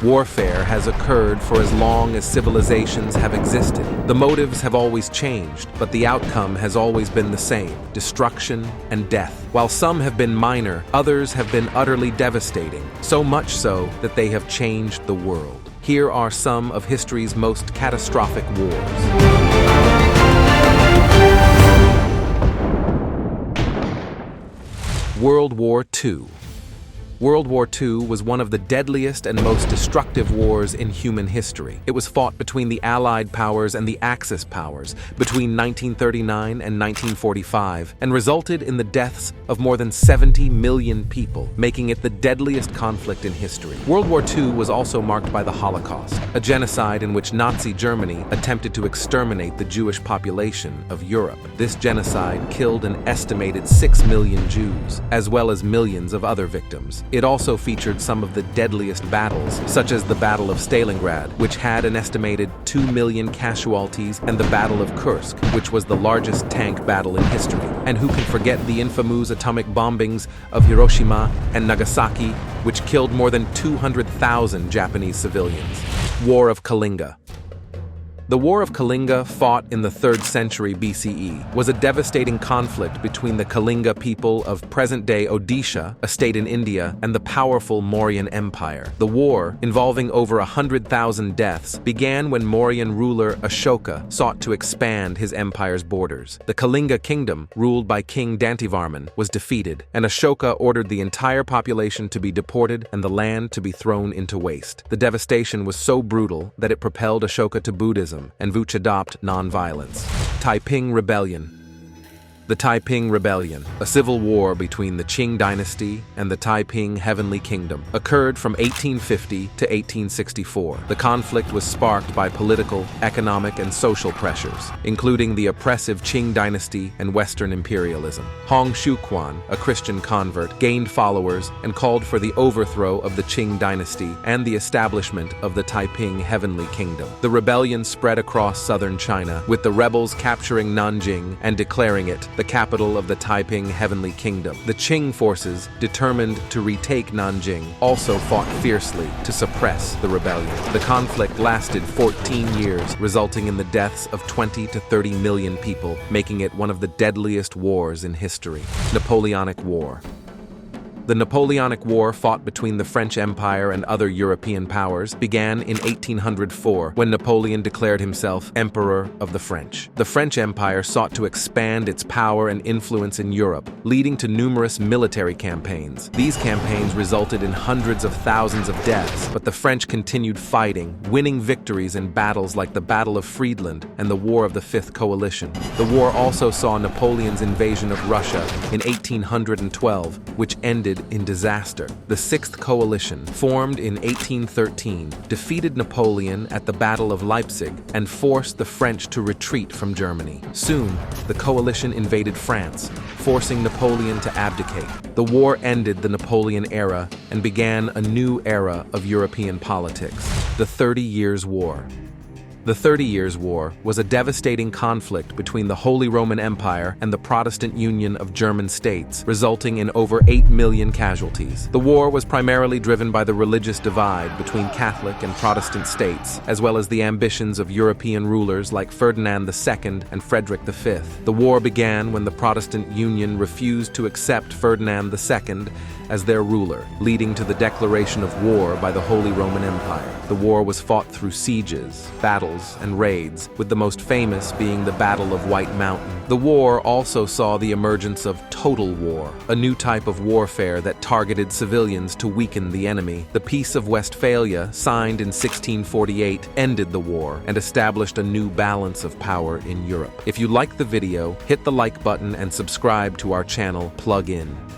Warfare has occurred for as long as civilizations have existed. The motives have always changed, but the outcome has always been the same: destruction and death. While some have been minor, others have been utterly devastating, so much so that they have changed the world. Here are some of history's most catastrophic wars. World War II. World War II was one of the deadliest and most destructive wars in human history. It was fought between the Allied powers and the Axis powers between 1939 and 1945 and resulted in the deaths of more than 70 million people, making it the deadliest conflict in history. World War II was also marked by the Holocaust, a genocide in which Nazi Germany attempted to exterminate the Jewish population of Europe. This genocide killed an estimated 6 million Jews, as well as millions of other victims. It also featured some of the deadliest battles, such as the Battle of Stalingrad, which had an estimated 2 million casualties, and the Battle of Kursk, which was the largest tank battle in history. And who can forget the infamous atomic bombings of Hiroshima and Nagasaki, which killed more than 200,000 Japanese civilians. War of Kalinga. The War of Kalinga, fought in the 3rd century BCE, was a devastating conflict between the Kalinga people of present-day Odisha, a state in India, and the powerful Mauryan Empire. The war, involving over 100,000 deaths, began when Mauryan ruler Ashoka sought to expand his empire's borders. The Kalinga kingdom, ruled by King Dantivarman, was defeated, and Ashoka ordered the entire population to be deported and the land to be thrown into waste. The devastation was so brutal that it propelled Ashoka to Buddhism and Vuch adopt non-violence. Taiping Rebellion. The Taiping Rebellion, a civil war between the Qing dynasty and the Taiping Heavenly Kingdom, occurred from 1850 to 1864. The conflict was sparked by political, economic, and social pressures, including the oppressive Qing dynasty and Western imperialism. Hong Xiuquan, a Christian convert, gained followers and called for the overthrow of the Qing dynasty and the establishment of the Taiping Heavenly Kingdom. The rebellion spread across southern China, with the rebels capturing Nanjing and declaring it the capital of the Taiping Heavenly Kingdom. The Qing forces, determined to retake Nanjing, also fought fiercely to suppress the rebellion. The conflict lasted 14 years, resulting in the deaths of 20 to 30 million people, making it one of the deadliest wars in history. Napoleonic War. The Napoleonic War, fought between the French Empire and other European powers, began in 1804 when Napoleon declared himself Emperor of the French. The French Empire sought to expand its power and influence in Europe, leading to numerous military campaigns. These campaigns resulted in hundreds of thousands of deaths, but the French continued fighting, winning victories in battles like the Battle of Friedland and the War of the Fifth Coalition. The war also saw Napoleon's invasion of Russia in 1812, which ended in disaster. The Sixth Coalition, formed in 1813, defeated Napoleon at the Battle of Leipzig and forced the French to retreat from Germany. Soon, the coalition invaded France, forcing Napoleon to abdicate. The war ended the Napoleon era and began a new era of European politics: the 30 Years' War. The 30 Years' War was a devastating conflict between the Holy Roman Empire and the Protestant Union of German states, resulting in over 8 million casualties. The war was primarily driven by the religious divide between Catholic and Protestant states, as well as the ambitions of European rulers like Ferdinand II and Frederick V. The war began when the Protestant Union refused to accept Ferdinand II as their ruler, leading to the declaration of war by the Holy Roman Empire. The war was fought through sieges, battles, and raids, with the most famous being the Battle of White Mountain. The war also saw the emergence of total war, a new type of warfare that targeted civilians to weaken the enemy. The Peace of Westphalia, signed in 1648, ended the war and established a new balance of power in Europe. If you liked the video, hit the like button and subscribe to our channel Plug In.